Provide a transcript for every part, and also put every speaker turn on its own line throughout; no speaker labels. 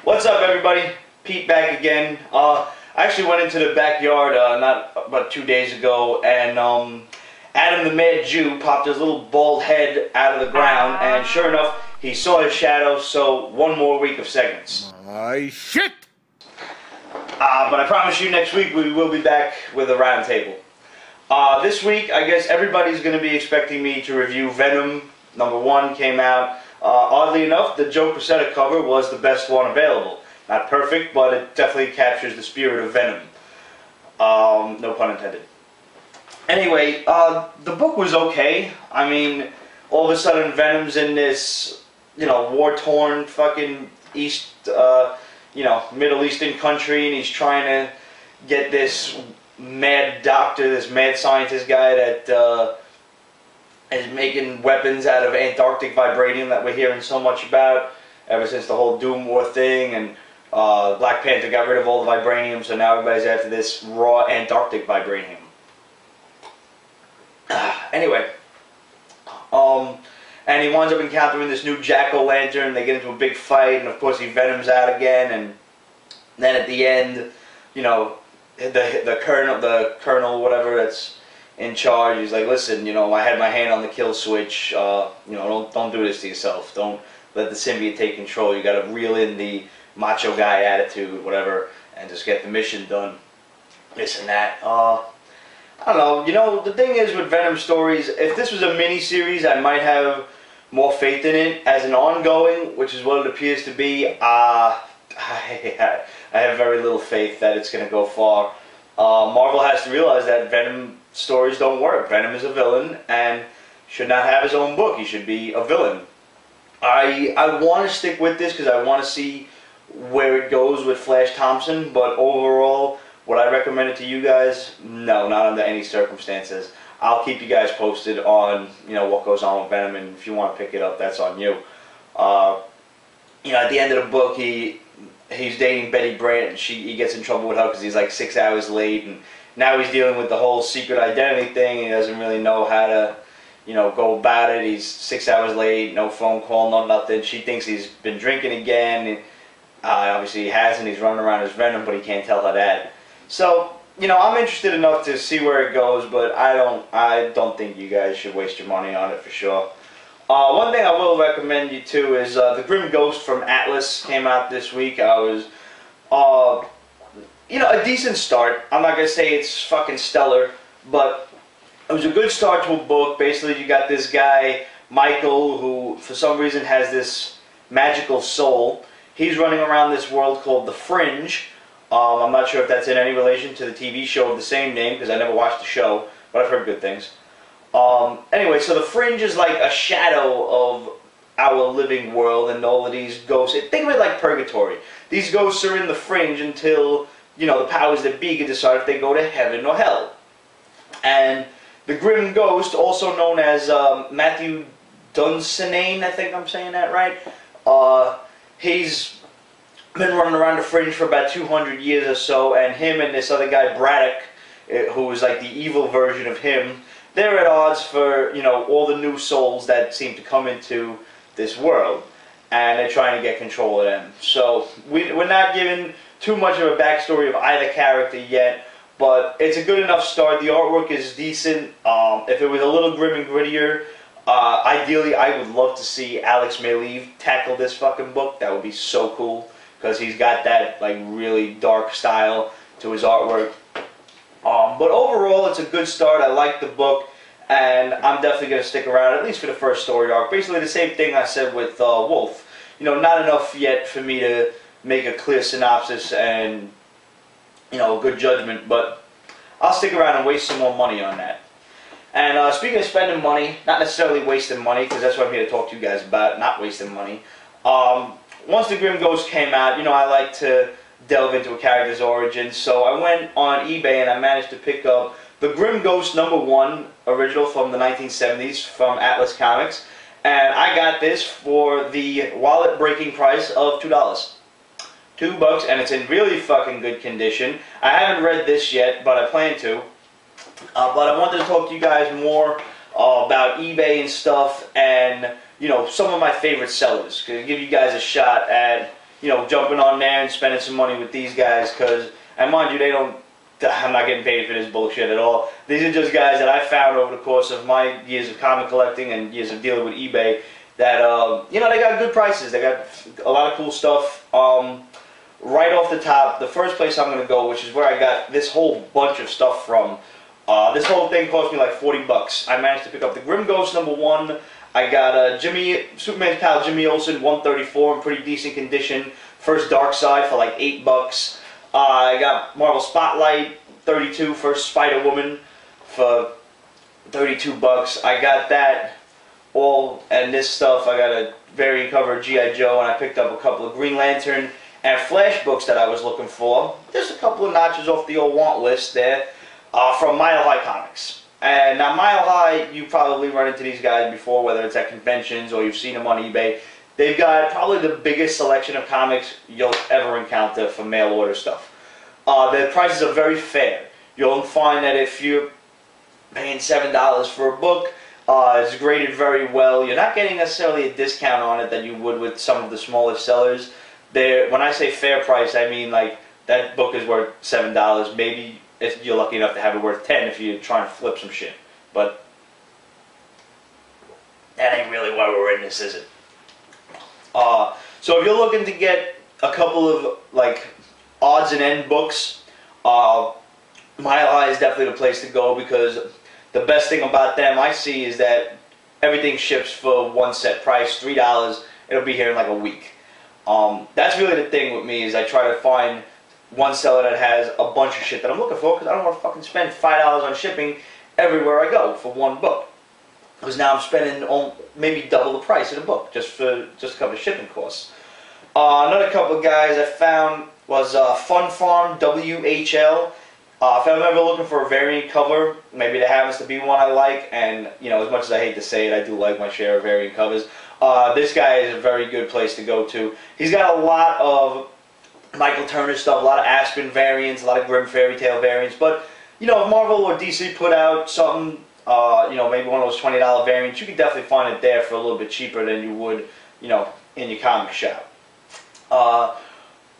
What's up, everybody? Pete back again. I actually went into the backyard not about 2 days ago, and Adam the Mad Jew popped his little bald head out of the ground, and sure enough, he saw his shadow. So one more week of segments.
Shit!
But I promise you, next week we will be back with a roundtable. This week, I guess everybody's going to be expecting me to review Venom. #1 came out. Oddly enough, the Joe Quesada cover was the best one available. Not perfect, but it definitely captures the spirit of Venom. No pun intended. Anyway, the book was okay. I mean, all of a sudden Venom's in this, war-torn fucking Middle Eastern country, and he's trying to get this mad doctor, this mad scientist guy that is making weapons out of Antarctic vibranium that we're hearing so much about ever since the whole Doom War thing, and Black Panther got rid of all the vibranium, so now everybody's after this raw Antarctic vibranium. Anyway, and he winds up encountering this new jack-o'-lantern. They get into a big fight, and of course he Venoms out again, and then at the end, the colonel, whatever that's in charge, he's like, listen, I had my hand on the kill switch. Don't do this to yourself. Don't let the symbiote take control. You got to reel in the macho guy attitude, whatever, and just get the mission done. This and that. I don't know. The thing is with Venom stories, if this was a mini-series, I might have more faith in it. As an ongoing, which is what it appears to be, I have very little faith that it's going to go far. Marvel has to realize that Venom stories don't work. Venom is a villain and should not have his own book. He should be a villain. I want to stick with this because I want to see where it goes with Flash Thompson, but overall, would I recommend it to you guys? No, not under any circumstances. I'll keep you guys posted on what goes on with Venom, and if you want to pick it up, that's on you. At the end of the book, he's dating Betty Brant, and he gets in trouble with her because he's like 6 hours late, and now he's dealing with the whole secret identity thing, and he doesn't really know how to go about it. He's 6 hours late, no phone call, no nothing. She thinks he's been drinking again, and obviously he hasn't. He's running around as Venom, but he can't tell her that. So, I'm interested enough to see where it goes, but I don't think you guys should waste your money on it for sure. One thing I will recommend you to is The Grim Ghost from Atlas came out this week. I was, a decent start. I'm not going to say it's fucking stellar, but it was a good start to a book. Basically, you got this guy, Michael, who for some reason has this magical soul. He's running around this world called The Fringe. I'm not sure if that's in any relation to the TV show of the same name, because I never watched the show, but I've heard good things. Anyway, so the Fringe is like a shadow of our living world, and all of these ghosts, think of it like purgatory. These ghosts are in the Fringe until, the powers that be can decide if they go to heaven or hell. And the Grim Ghost, also known as Matthew Dunsinane, I think I'm saying that right, he's been running around the Fringe for about 200 years or so, and him and this other guy, Braddock, who is like the evil version of him, they're at odds for, all the new souls that seem to come into this world, and they're trying to get control of them. So we're not given too much of a backstory of either character yet, but it's a good enough start. The artwork is decent. If it was a little grim and grittier, ideally I would love to see Alex Maleev tackle this fucking book. That would be so cool, because he's got that like really dark style to his artwork. But overall, it's a good start. I like the book, and I'm definitely going to stick around, at least for the first story arc. Basically the same thing I said with Wolf. Not enough yet for me to make a clear synopsis and, a good judgment, but I'll stick around and waste some more money on that. And speaking of spending money, not necessarily wasting money, because that's what I'm here to talk to you guys about, not wasting money. Once The Grim Ghost came out, I like to delve into a character's origin, so I went on eBay and I managed to pick up The Grim Ghost #1 original from the 1970s from Atlas Comics, and I got this for the wallet-breaking price of $2. $2, and it's in really fucking good condition. I haven't read this yet, but I plan to. But I wanted to talk to you guys more about eBay and stuff, and some of my favorite sellers. Give you guys a shot at jumping on there and spending some money with these guys, because, and mind you, I'm not getting paid for this bullshit at all. These are just guys that I found over the course of my years of comic collecting and years of dealing with eBay that, they got good prices. They got a lot of cool stuff. Right off the top, the first place I'm going to go, which is where I got this whole bunch of stuff from, this whole thing cost me like 40 bucks. I managed to pick up the Grim Ghost #1. I got Superman's pal Jimmy Olsen 134 in pretty decent condition. First Dark Side for like 8 bucks. I got Marvel Spotlight 32, first Spider-Woman for 32 bucks. I got that all, and this stuff. I got a variant cover of G.I. Joe, and I picked up a couple of Green Lantern and Flash books that I was looking for. Just a couple of notches off the old want list there from Mile High Comics. And now Mile High, you probably run into these guys before, whether it's at conventions or you've seen them on eBay. They've got probably the biggest selection of comics you'll ever encounter for mail order stuff. The prices are very fair. You'll find that if you're paying $7 for a book, it's graded very well. You're not getting necessarily a discount on it that you would with some of the smaller sellers. When I say fair price, I mean like that book is worth $7. Maybe if you're lucky enough to have it worth $10 if you're trying to flip some shit. But that ain't really why we're in this, is it? So if you're looking to get a couple of like odds and end books, Mile High is definitely the place to go, because the best thing about them I see is that everything ships for one set price, $3. It'll be here in like a week. That's really the thing with me, is I try to find one seller that has a bunch of shit that I'm looking for, because I don't want to fucking spend $5 on shipping everywhere I go for one book. Because now I'm spending maybe double the price of the book just to cover shipping costs. Another couple of guys I found was Fun Farm WHL. If I'm ever looking for a variant cover, maybe there happens to be one I like, and as much as I hate to say it, I do like my share of variant covers. This guy is a very good place to go to. He's got a lot of Michael Turner stuff, a lot of Aspen variants, a lot of Grim Fairy Tale variants. But if Marvel or DC put out something, maybe one of those $20 variants, you can definitely find it there for a little bit cheaper than you would, in your comic shop.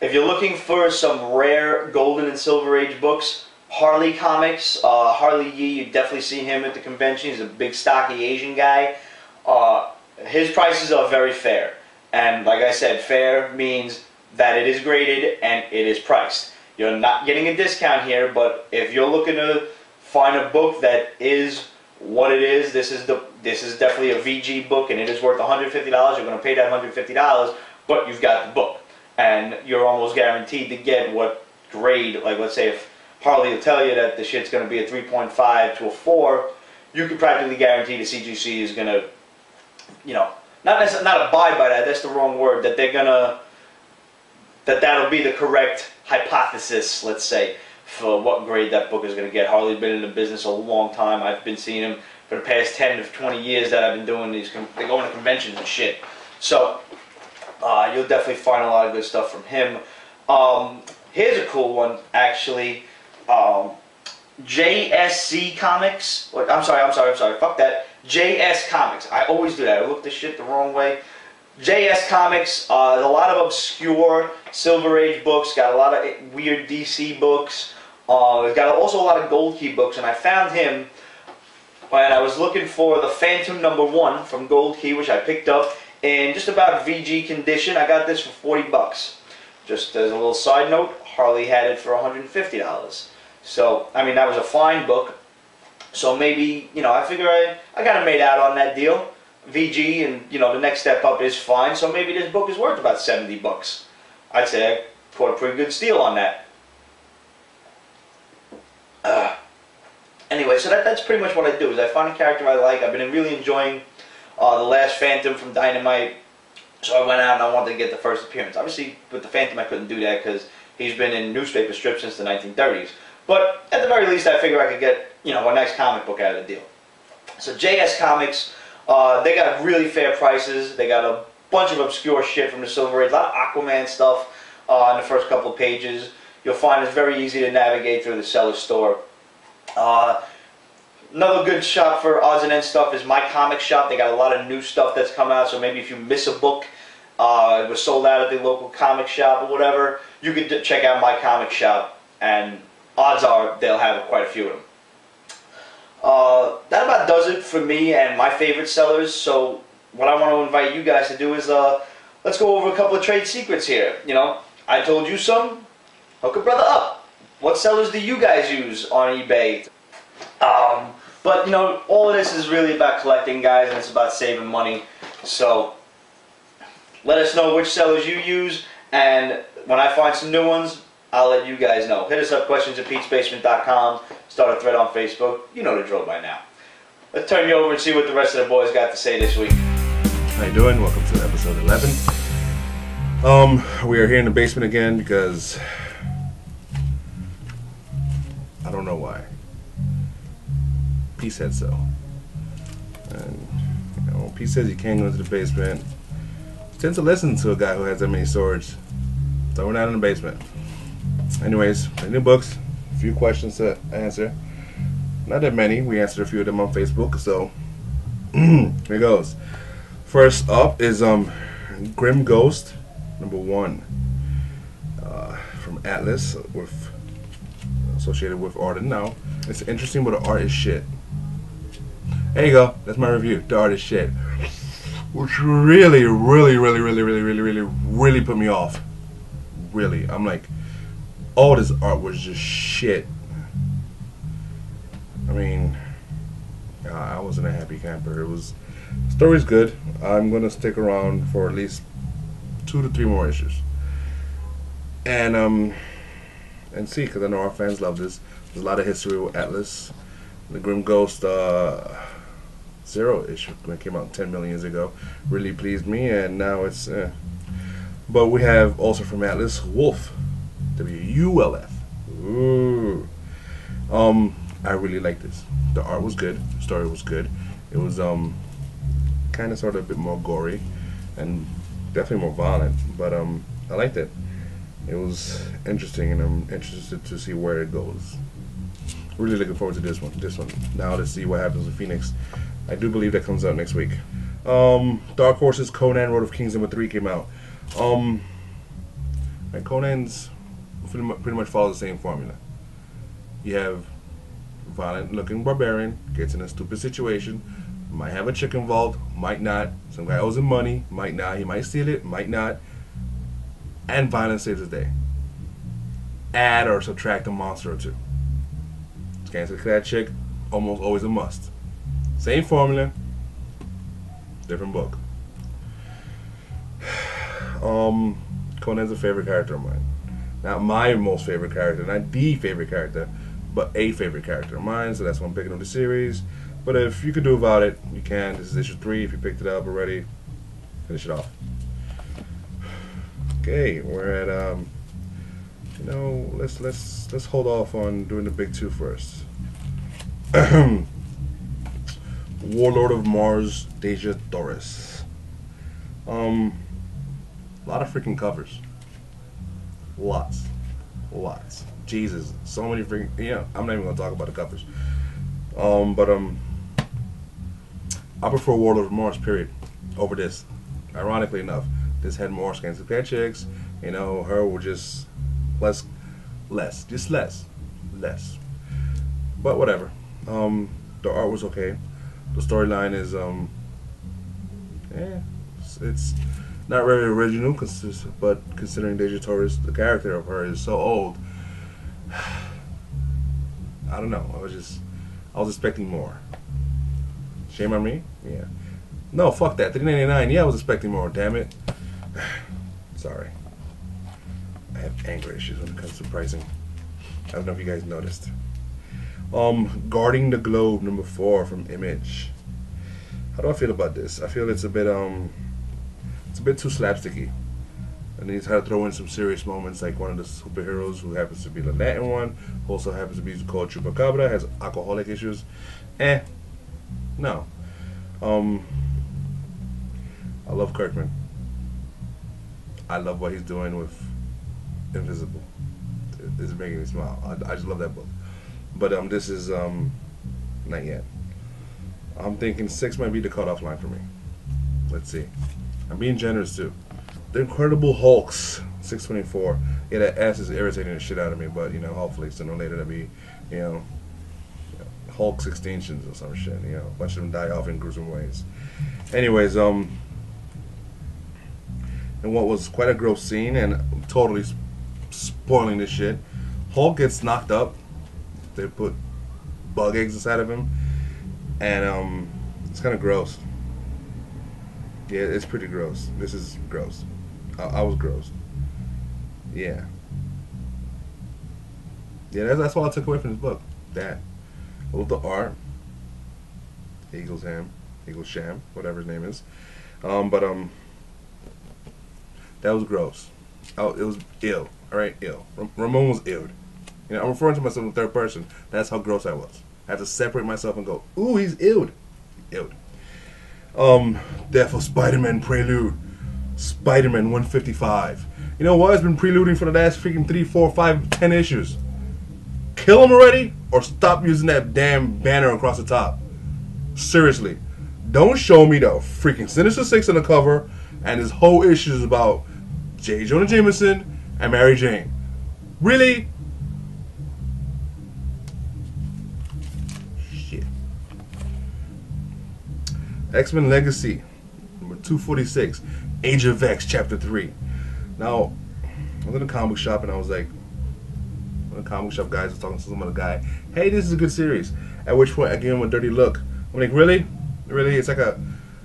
If you're looking for some rare Golden and Silver Age books, Harley Comics, Harley Yee, you definitely see him at the convention. He's a big, stocky Asian guy. His prices are very fair. And like I said, fair means that it is graded and it is priced. You're not getting a discount here, but if you're looking to find a book that is what it is, this is definitely a VG book, and it is worth $150. You're going to pay that $150, but you've got the book. And you're almost guaranteed to get what grade, like let's say if Harley will tell you that the shit's going to be a 3.5 to a 4, you can practically guarantee the CGC is going to, not abide by that, that's the wrong word, that they're going to, that'll be the correct hypothesis, let's say, for what grade that book is going to get. Harley's been in the business a long time. I've been seeing him for the past 10 to 20 years that I've been doing these, they're going to conventions and shit. So, you'll definitely find a lot of good stuff from him. Here's a cool one, actually. JSC Comics. I'm sorry, fuck that. JS Comics. I always do that. I look this shit the wrong way. JS Comics, a lot of obscure Silver Age books, got a lot of weird DC books. It's got also a lot of Gold Key books, and I found him when I was looking for the Phantom #1 from Gold Key, which I picked up in just about VG condition. I got this for 40 bucks. Just as a little side note, Harley had it for $150. So, I mean, that was a fine book. So maybe, I figure I got it made out on that deal. VG, and the next step up is fine, so maybe this book is worth about 70 bucks. I'd say I caught a pretty good steal on that. Anyway, so that's pretty much what I do, is I find a character I like. I've been really enjoying the last Phantom from Dynamite, so I went out and I wanted to get the first appearance. Obviously, with the Phantom I couldn't do that because he's been in newspaper strips since the 1930s. But at the very least, I figure I could get, a nice comic book out of the deal. So JS Comics, they got really fair prices. They got a bunch of obscure shit from the Silver Age, a lot of Aquaman stuff in the first couple of pages. You'll find it's very easy to navigate through the seller store. Another good shop for odds and ends stuff is My Comic Shop. They got a lot of new stuff that's come out, so maybe if you miss a book it was sold out at the local comic shop or whatever, you could check out my comic shop, and odds are they'll have quite a few of them. That about does it for me and my favorite sellers. So what I want to invite you guys to do is let's go over a couple of trade secrets here. You know, I told you some. Hook a brother up. What sellers do you guys use on eBay? But you know, all of this is really about collecting, guys, and it's about saving money. So let us know which sellers you use, and when I find some new ones, I'll let you guys know. Hit us up, questions@petesbasement.com. Start a thread on Facebook. You know the drill by now. Let's turn you over and see what the rest of the boys got to say this week.
How you doing? Welcome to episode 11. We are here in the basement again because I don't know why. Pete said so. And you know, when Pete says you can't go into the basement, he tends to listen to a guy who has that many swords. So we're not in the basement. Anyways, new books, a few questions to answer. Not that many. We answered a few of them on Facebook, so here goes. First up is Grim Ghost #1 from Atlas, associated with art. And now it's interesting, but the art is shit. There you go. That's my review. The art is shit, which really put me off. Really, I'm like, all this art was just shit. I mean, I wasn't a happy camper. It was, story's good. I'm gonna stick around for at least 2 to 3 more issues, and see, because I know our fans love this. There's a lot of history with Atlas. The Grim Ghost 0 issue, when it came out 10 million years ago, really pleased me, and now it's but we have also from Atlas Wolf, W-U-L-F. Ooh. I really like this. The art was good, the story was good. It was kind of sort of a bit more gory and definitely more violent, but I liked it. It was interesting, and I'm interested to see where it goes. Really looking forward to this one. Now to see what happens with Phoenix. I do believe that comes out next week. Dark Horse's Conan Road of Kings #3 came out. And Conan's pretty much follows the same formula. You have violent looking barbarian, gets in a stupid situation, might have a chick involved, might not. Some guy owes him money, might not. He might steal it, might not. And violence saves the day. Add or subtract a monster or two. Can't kill that chick, almost always a must. Same formula, different book. Conan's a favorite character of mine. Not my most favorite character, not the favorite character, but a favorite character of mine, so that's why I'm picking up the series. But if you could do without it, you can. This is issue 3. If you picked it up already, finish it off. Okay, we're at you know, let's hold off on doing the big 2 first. Warlord of Mars, Deja Doris. A lot of freaking covers. Lots. Jesus, so many freaking. Yeah, I'm not even gonna talk about the covers. I prefer Warlord of Mars, period, over this. Ironically enough, this had more scans of cat chicks. You know, her were just less. But whatever. The art was okay. The storyline is it's not very original, but considering Deja Torres, the character of her is so old, I don't know. I was expecting more. Shame on me? Yeah. No, fuck that. $3.99. Yeah, I was expecting more. Damn it. Sorry. I have anger issues when it comes to pricing. I don't know if you guys noticed. Guarding the Globe #4 from Image. How do I feel about this? I feel it's a bit too slapsticky. And he's had to throw in some serious moments, like one of the superheroes who happens to be the Latin one, who also happens to be called Chupacabra, has alcoholic issues. No. I love Kirkman. I love what he's doing with Invisible. It's making me smile. I just love that book. But this is not yet. I'm thinking 6 might be the cutoff line for me. Let's see. I'm being generous too. The Incredible Hulks, 624. Yeah, that S is irritating the shit out of me, but you know, hopefully sooner or later that'll be, you know, Hulk's extinctions or some shit. You know, a bunch of them die off in gruesome ways. Anyways, and what was quite a gross scene, and totally spoiling this shit. Hulk gets knocked up. They put bug eggs inside of him, and it's kind of gross. Yeah, it's pretty gross. This is gross. I was gross. Yeah. Yeah, that's what I took away from this book. That. I love the art. Sham, whatever his name is. That was gross. Oh, it was ill. Alright, ill. Ramon was ill. You know, I'm referring to myself in third person. That's how gross I was. I had to separate myself and go, ooh, he's ill. Ill. Death of Spider-Man Prelude. Spider-Man 155. You know what? It's been preluding for the last freaking 3, 4, 5, 10 issues. Kill him already, or stop using that damn banner across the top. Seriously. Don't show me the freaking Sinister Six on the cover, and this whole issue is about J. Jonah Jameson and Mary Jane. Really? Shit. X-Men Legacy, number 246, Age of X, Chapter 3. Now, I was in a comic shop and I was like, one of the comic shop guys was talking to some other guy, hey, this is a good series. At which point I gave him a dirty look. I'm like, really? Really? It's like a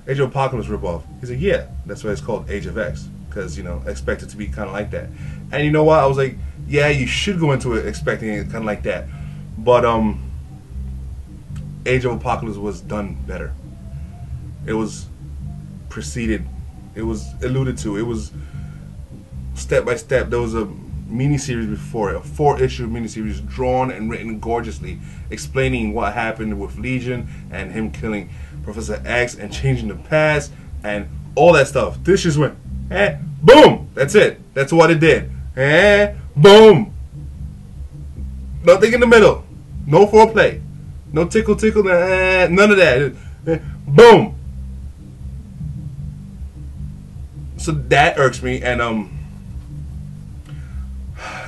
Age of Apocalypse ripoff. He's like, yeah, that's why it's called Age of X. Because, you know, expect it to be kind of like that. And you know what? I was like, yeah, you should go into it expecting it kind of like that. But, Age of Apocalypse was done better. It was preceded. It was alluded to. It was step by step. There was a miniseries before it, a 4-issue miniseries drawn and written gorgeously, explaining what happened with Legion and him killing Professor X and changing the past and all that stuff. This just went, boom. That's it. That's what it did. Boom. Nothing in the middle. No foreplay. No tickle, tickle. None of that. Boom. So that irks me, and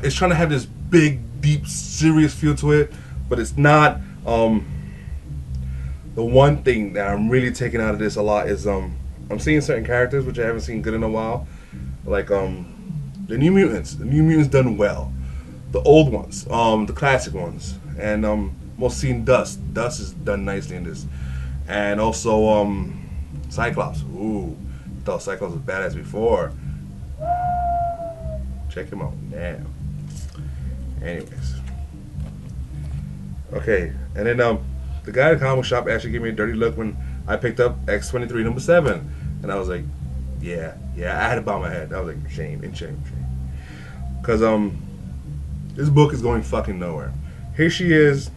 it's trying to have this big, deep, serious feel to it, but it's not. The one thing that I'm really taking out of this a lot is I'm seeing certain characters which I haven't seen good in a while, like the New Mutants. The New Mutants done well, the old ones, the classic ones, and most seen Dust. Dust is done nicely in this, and also Cyclops. Ooh. Thought Cyclops was badass before. Check him out now. Anyways. Okay, and then the guy at the comic shop actually gave me a dirty look when I picked up X-23 number 7. And I was like, yeah, I had to bow my head. I was like, shame. Because this book is going fucking nowhere. Here she is,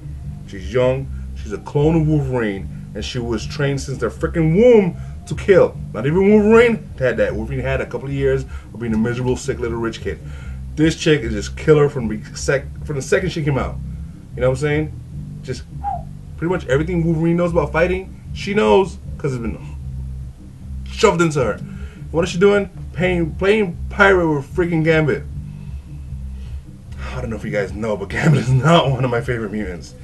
she's young, she's a clone of Wolverine, and she was trained since their freaking womb to kill. Not even Wolverine had that. Wolverine had a couple of years of being a miserable, sick little rich kid. This chick is just killer from the second she came out. You know what I'm saying? Just pretty much everything Wolverine knows about fighting, she knows because it's been shoved into her. What is she doing? Playing pirate with freaking Gambit. I don't know if you guys know, but Gambit is not one of my favorite mutants.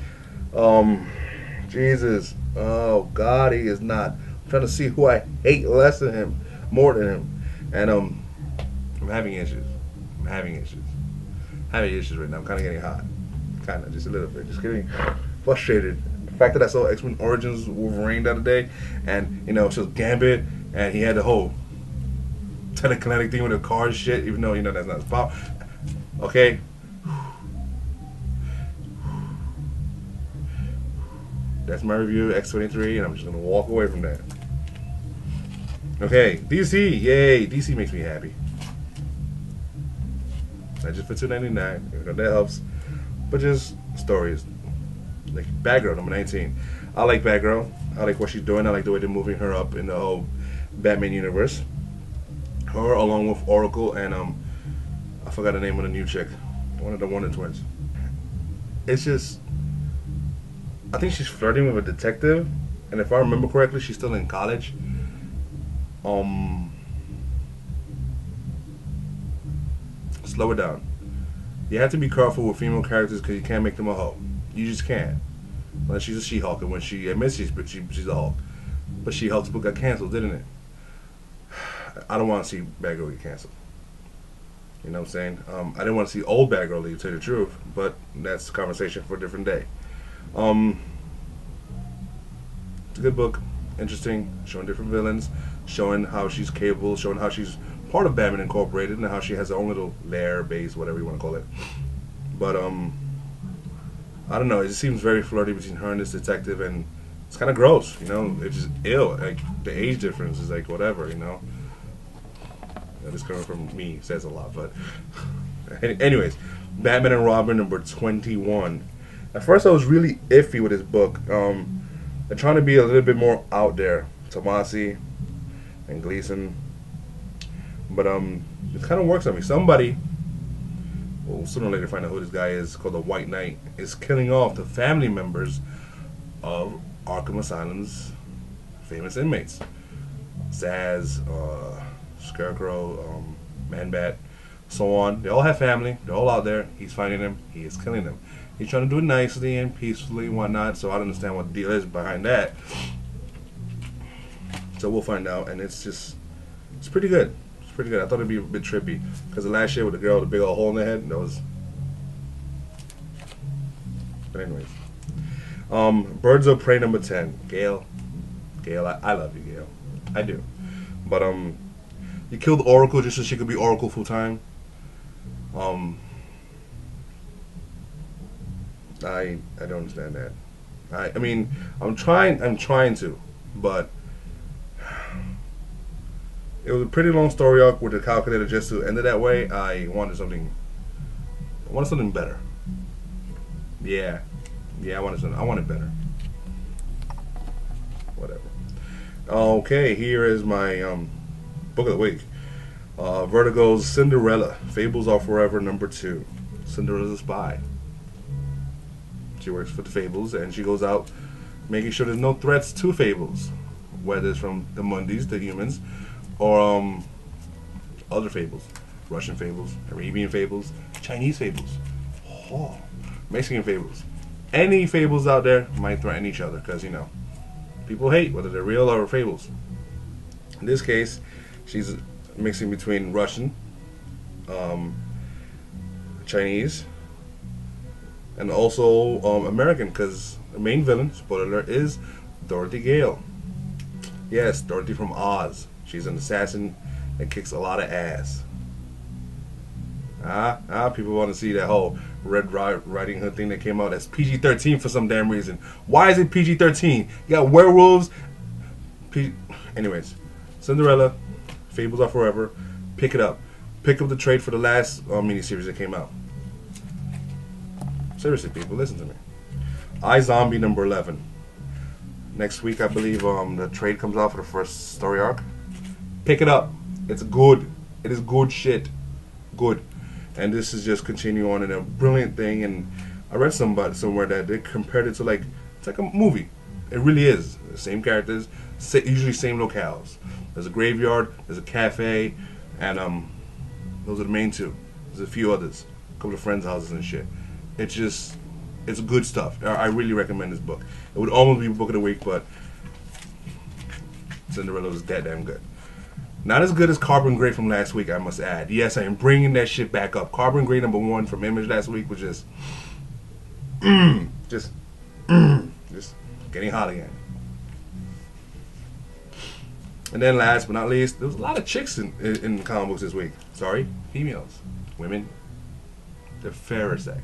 Jesus. Oh God, he is not. I'm trying to see who I hate less than him, more than him, and I'm having issues. I'm having issues right now. I'm kind of getting hot, kind of just a little bit, just getting frustrated. The fact that I saw X-Men Origins Wolverine the other day, and you know, it was Gambit, and he had the whole telekinetic thing with the car and shit, even though you know that's not his power. Okay. That's my review of X-23, and I'm just gonna walk away from that. Okay, DC, yay! DC makes me happy. Not just for $2.99, you know, that helps. But just stories, like Batgirl number 19. I like Batgirl. I like what she's doing. I like the way they're moving her up in the whole Batman universe. Her along with Oracle and I forgot the name of the new chick, one of the Wonder Twins. It's just, I think she's flirting with a detective, and if I remember correctly, she's still in college. Slow it down. You have to be careful with female characters because you can't make them a hoe. You just can't. Unless she's a She-Hulk, and when she admits she's a Hulk. But She-Hulk's book got canceled, didn't it? I don't want to see Batgirl get canceled. You know what I'm saying? I didn't want to see old Batgirl leave, to tell you the truth, but that's a conversation for a different day. It's a good book, interesting, showing different villains, showing how she's capable, showing how she's part of Batman Incorporated, and how she has her own little lair, base, whatever you want to call it. But I don't know. It just seems very flirty between her and this detective, and it's kind of gross. You know, it's just ill. Like the age difference is like whatever. You know. This coming from me says a lot, but anyways, Batman and Robin number 21. At first, I was really iffy with this book. They're trying to be a little bit more out there, Tomasi and Gleason, but it kind of works on me. Somebody, well, sooner or later find out who this guy is, called the White Knight, is killing off the family members of Arkham Asylum's famous inmates. Zaz, Scarecrow, Man-Bat, so on. They all have family. They're all out there. He's finding them. He is killing them. He's trying to do it nicely and peacefully and whatnot, so I don't understand what the deal is behind that. So we'll find out, and it's pretty good. It's pretty good. I thought it'd be a bit trippy, because the last year with the girl with the big old hole in the head, that was... But anyways. Birds of Prey number 10. Gail, I love you, Gail. I do. But, you killed Oracle just so she could be Oracle full time. I don't understand that. I mean, I'm trying to, but it was a pretty long story arc with the calculator just to end it that way. I wanted something better. Yeah, I wanted better. Whatever. Okay, here is my book of the week. Vertigo's Cinderella, Fables Are Forever number 2. Cinderella's a spy. She works for the Fables, and she goes out making sure there's no threats to Fables, whether it's from the Mundis, the humans, or other Fables, Russian Fables, Arabian Fables, Chinese Fables, Mexican Fables. Any Fables out there might threaten each other, because, you know, people hate whether they're real or Fables. In this case, she's mixing between Russian, Chinese, and also American, because the main villain, spoiler alert, is Dorothy Gale. Yes, Dorothy from Oz. She's an assassin that kicks a lot of ass. People want to see that whole Red Riding Hood thing that came out as PG-13 for some damn reason. Why is it PG-13? You got werewolves. Anyways, Cinderella, Fables Are Forever. Pick it up. Pick up the trade for the last miniseries that came out. Seriously, people, listen to me. iZombie number 11. Next week, I believe, the trade comes out for the first story arc. Pick it up. It's good. It is good shit. Good. And this is just continue on in a brilliant thing. And I read somewhere that they compared it to it's like a movie. It really is. The same characters, usually same locales. There's a graveyard, there's a cafe, and those are the main two. There's a few others, a couple of friends' houses and shit. It's good stuff. I really recommend this book. It would almost be book of the week, but Cinderella was that damn good. Not as good as Carbon Grey from last week, I must add. Yes, I am bringing that shit back up. Carbon Grey number 1 from Image last week was just getting hot again. And then last but not least, there was a lot of chicks in comic books this week. Sorry, females, women, the fairer sex.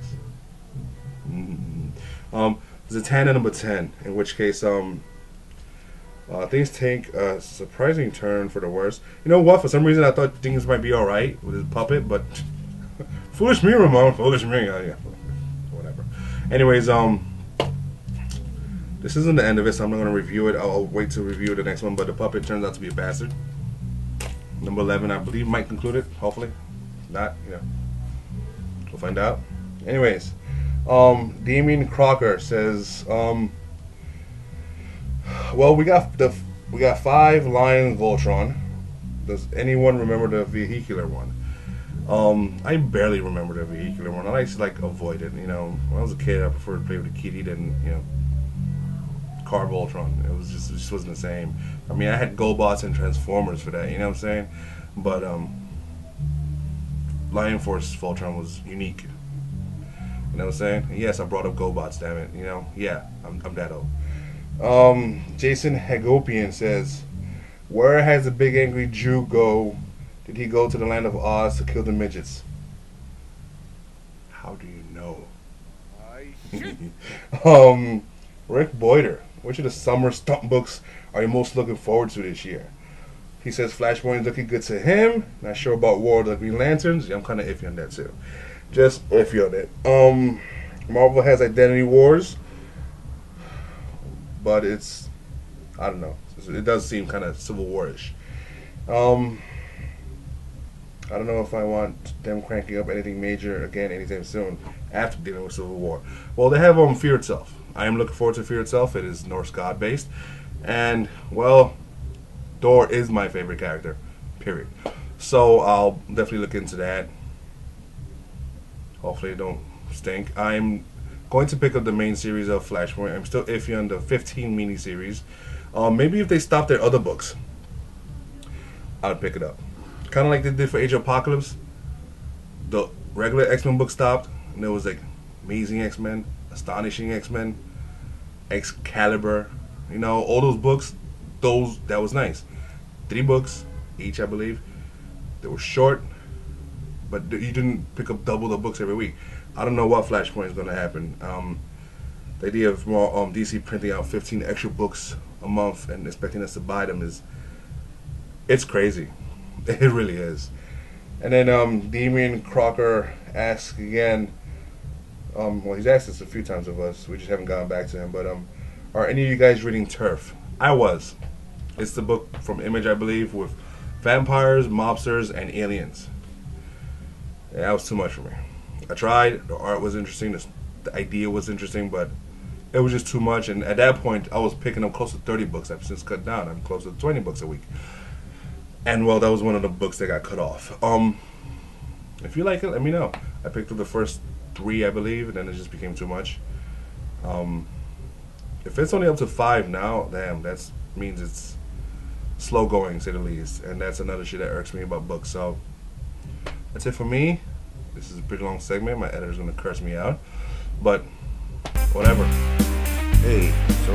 Zatanna number 10, in which case things take a surprising turn for the worse. You know what? For some reason, I thought things might be alright with his puppet, but foolish me, Ramon. Foolish me. Yeah, whatever. Anyways, this isn't the end of it, so I'm not gonna review it. I'll wait to review the next one. But the puppet turns out to be a bastard. Number 11, I believe, might conclude it. Hopefully, not. You know, we'll find out. Anyways, Damien Crocker says, well, we got 5 Lion Voltron. Does anyone remember the vehicular one? I barely remember the vehicular one. I like to like avoid it. You know, when I was a kid, I preferred to play with the kitty than Car Voltron. It just wasn't the same. I mean, I had GoBots and Transformers for that. You know what I'm saying? But Lion Force Voltron was unique. You know what I'm saying? Yes, I brought up GoBots. Damn it. You know? Yeah, I'm that old. Jason Hagopian says, "Where has the big angry Jew go? Did he go to the land of Oz to kill the midgets?" How do you know? Rick Boyder, which of the summer stunt books are you most looking forward to this year? He says Flashpoint is looking good to him. Not sure about Warlord of the Green Lanterns. Yeah, I'm kind of iffy on that too. Just iffy on it. Marvel has Identity Wars, but I don't know. It does seem kind of Civil War-ish. I don't know if I want them cranking up anything major again anytime soon after dealing with Civil War. Well, they have Fear Itself. I am looking forward to Fear Itself. It is Norse god based, and well, Thor is my favorite character. Period. So I'll definitely look into that. Hopefully, it don't stink. I'm going to pick up the main series of Flashpoint. I'm still iffy on the 15 miniseries. Maybe if they stop their other books, I'd pick it up. Kind of like they did for Age of Apocalypse. The regular X-Men book stopped, and there was like Amazing X-Men, Astonishing X-Men, Excalibur. You know, all those books. That was nice. 3 books each, I believe. They were short, but you didn't pick up double the books every week. I don't know what Flashpoint is going to happen. The idea of DC printing out 15 extra books a month and expecting us to buy them it's crazy. It really is. And then Damien Crocker asks again, well, he's asked this a few times of us, we just haven't gotten back to him, but are any of you guys reading Turf? I was. It's the book from Image, I believe, with vampires, mobsters, and aliens. Yeah, that was too much for me. I tried, the art was interesting, the idea was interesting, but it was just too much, and at that point, I was picking up close to 30 books. I've since cut down. I'm close to 20 books a week. And well, that was one of the books that got cut off. If you like it, let me know. I picked up the first 3, I believe, and then it just became too much. If it's only up to 5 now, damn, that means it's slow going, to say the least. And that's another shit that irks me about books. So that's it for me. This is a pretty long segment. My editor's gonna curse me out, but whatever.
Hey, so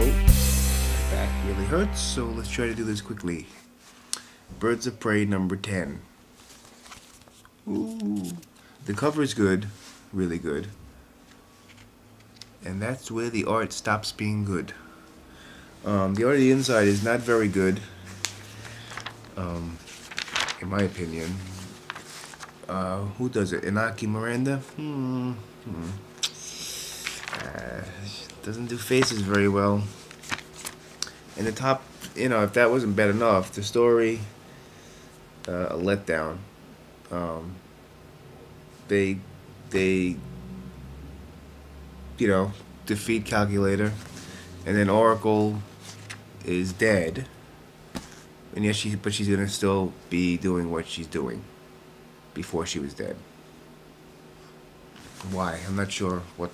back really hurts, so let's try to do this quickly. Birds of Prey number 10. Ooh, the cover is good, really good, and that's where the art stops being good. The art of the inside is not very good, in my opinion. Who does it? Inaki Miranda? Doesn't do faces very well. And the top, if that wasn't bad enough, the story, a letdown. They defeat Calculator, and then Oracle is dead, and yes, but she's gonna still be doing what she's doing before she was dead. Why? I'm not sure what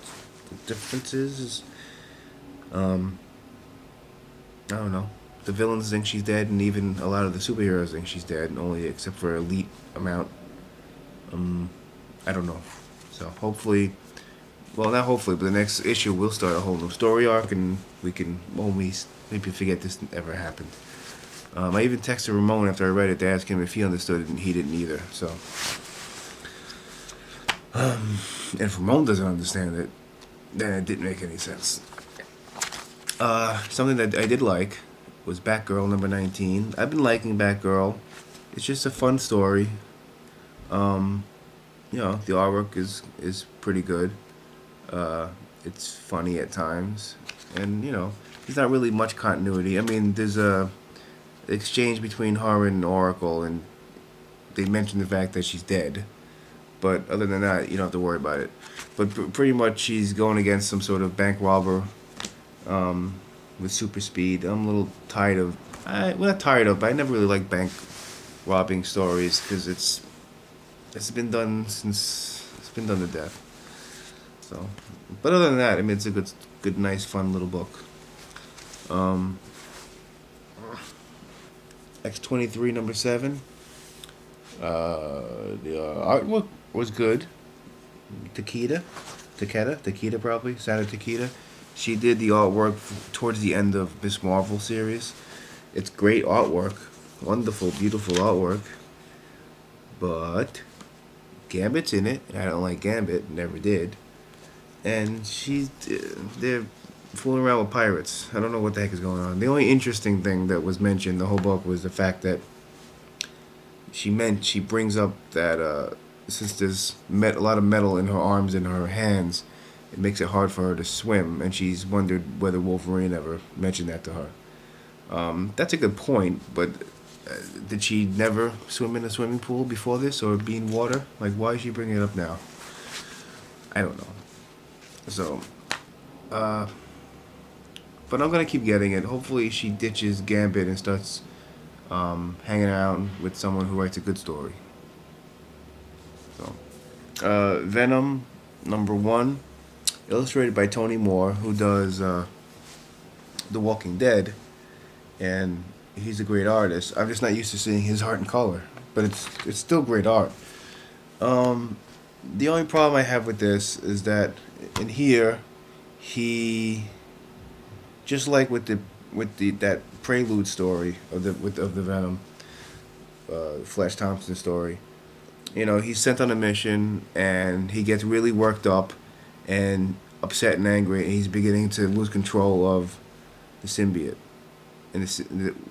the difference is. I don't know. The villains think she's dead, and even a lot of the superheroes think she's dead, only except for elite amount. I don't know. So hopefully, well, not hopefully, but the next issue will start a whole new story arc, and we can maybe forget this ever happened. I even texted Ramon after I read it to ask him if he understood it, and he didn't either. So, and if Ramon doesn't understand it, then it didn't make any sense. Something that I did like was Batgirl number 19. I've been liking Batgirl. It's just a fun story. The artwork is pretty good. It's funny at times, and there's not really much continuity. I mean, there's a exchange between her and Oracle, and they mention the fact that she's dead. But other than that, you don't have to worry about it. But pretty much, she's going against some sort of bank robber with super speed. I'm a little tired of. Well, not tired of, but I never really liked bank robbing stories because it's It's been done to death. So, but other than that, I mean, it's a good, nice, fun little book. X-23 number 7. The artwork was good. Takeda probably, Santa Takeda. She did the artwork towards the end of Miss Marvel series. It's great artwork, wonderful, beautiful artwork. But Gambit's in it, and I don't like Gambit, never did. And they're fooling around with pirates. I don't know what the heck is going on. The only interesting thing that was mentioned in the whole book was the fact that she brings up that since there's a lot of metal in her arms and her hands, it makes it hard for her to swim, and she's wondered whether Wolverine ever mentioned that to her. That's a good point, but did she never swim in a swimming pool before this, or be in water? Like, why is she bringing it up now? I don't know. So, but I'm gonna keep getting it. Hopefully she ditches Gambit and starts hanging around with someone who writes a good story. So, Venom number 1, illustrated by Tony Moore, who does The Walking Dead, and he's a great artist. I'm just not used to seeing his art in color, but it's still great art. The only problem I have with this is that in here, he, just like with that Prelude story of the Venom, Flash Thompson story, you know, he's sent on a mission and he gets really worked up and upset and angry, and he's beginning to lose control of the symbiote. And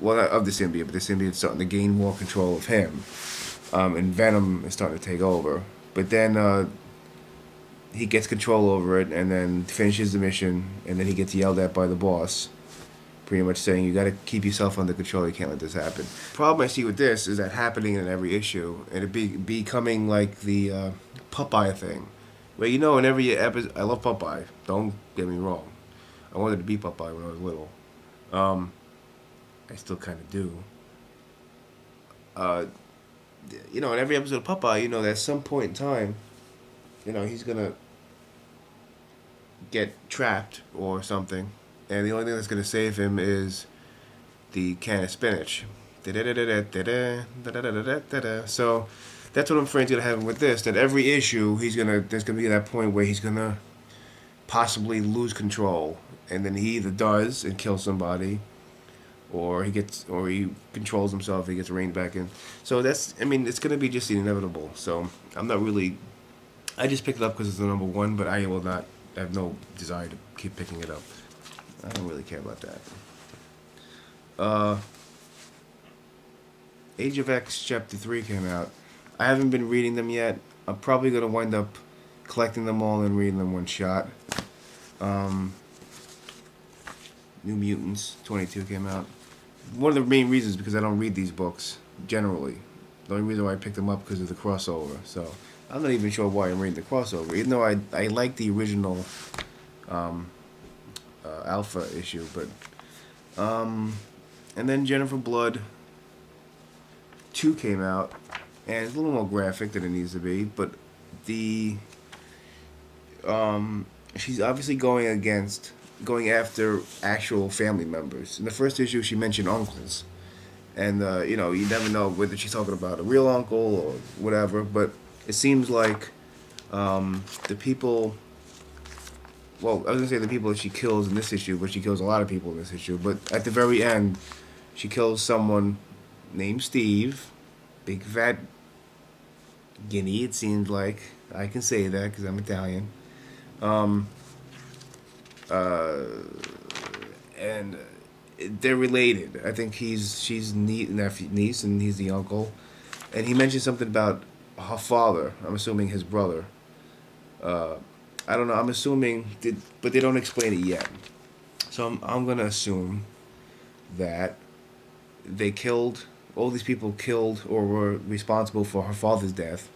not of the symbiote, but the symbiote's starting to gain more control of him. And Venom is starting to take over. But then he gets control over it, and then finishes the mission, and then he gets yelled at by the boss, pretty much saying, you got to keep yourself under control, you can't let this happen. The problem I see with this is that happening in every issue, and it becoming like the Popeye thing, where, you know, in every episode, I love Popeye, don't get me wrong, I wanted to be Popeye when I was little, I still kind of do. You know, in every episode of Popeye, you know, at some point in time, you know, he's gonna get trapped or something, and the only thing that's gonna save him is the can of spinach. So that's what I'm afraid is gonna happen with this. That every issue, there's gonna be that point where he's gonna possibly lose control, and then he either does and kills somebody, or he controls himself, he gets reined back in. So that's, I mean, it's gonna be just the inevitable. So I'm not really. I just picked it up because it's the number 1, but I have no desire to keep picking it up. I don't really care about that. Age of X Chapter 3 came out. I haven't been reading them yet. I'm probably going to wind up collecting them all and reading them one shot. New Mutants 22 came out. One of the main reasons because I don't read these books, generally. The only reason why I picked them up because of the crossover. So I'm not even sure why I'm reading the crossover, even though I like the original Alpha issue. But and then Jennifer Blood 2 came out, and it's a little more graphic than it needs to be. But she's obviously going after actual family members. In the first issue, she mentioned uncles. And, you know, you never know whether she's talking about a real uncle or whatever, but it seems like the people, well, I was going to say the people that she kills in this issue, but she kills a lot of people in this issue, but at the very end, she kills someone named Steve, big fat guinea, it seems like. I can say that because I'm Italian. And they're related. I think she's niece and he's the uncle. And he mentioned something about her father. I'm assuming his brother. I don't know. I'm assuming, but they don't explain it yet. So I'm gonna assume that all these people killed or were responsible for her father's death.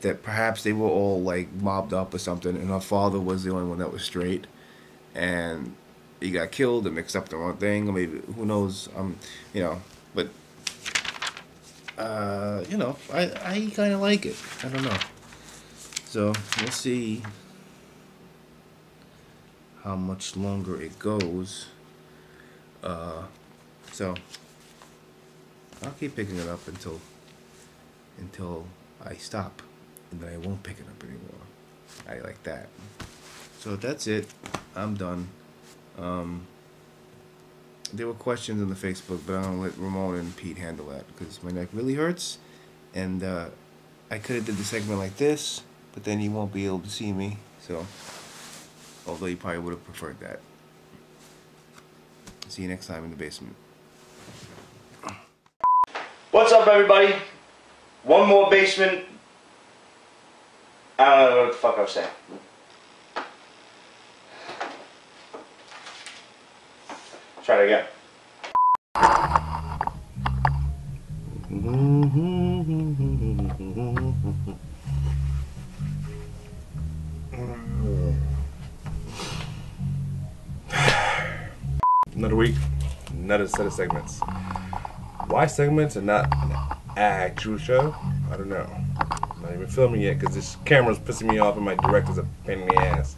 That perhaps they were all like mobbed up or something, and her father was the only one that was straight, and he got killed and mixed up the wrong thing, or maybe, who knows, you know, but you know, I kind of like it. I don't know. So we'll see how much longer it goes. So I'll keep picking it up until I stop, and then I won't pick it up anymore. I like that. So that's it. I'm done. There were questions on the Facebook, but I'm gonna let Ramon and Pete handle that because my neck really hurts, and I could have did the segment like this, but then you won't be able to see me. So, although you probably would have preferred that. See you next time in the basement.
What's up, everybody? One more basement. I don't know what the fuck I was saying. Try it again.
Another week, another set of segments. Why segments and not an actual show? I don't know. I'm not even filming yet because this camera's pissing me off and my director's a pain in the ass.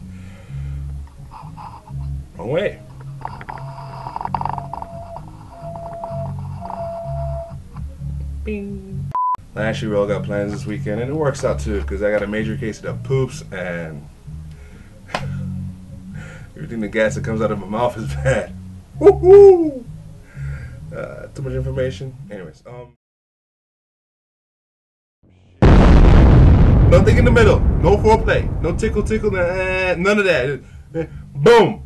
Wrong way. Bing. I actually all got plans this weekend and it works out too because I got a major case of the poops and everything the gas that comes out of my mouth is bad. Woohoo! Too much information. Anyways, nothing in the middle. No foreplay. No tickle, none of that. Boom.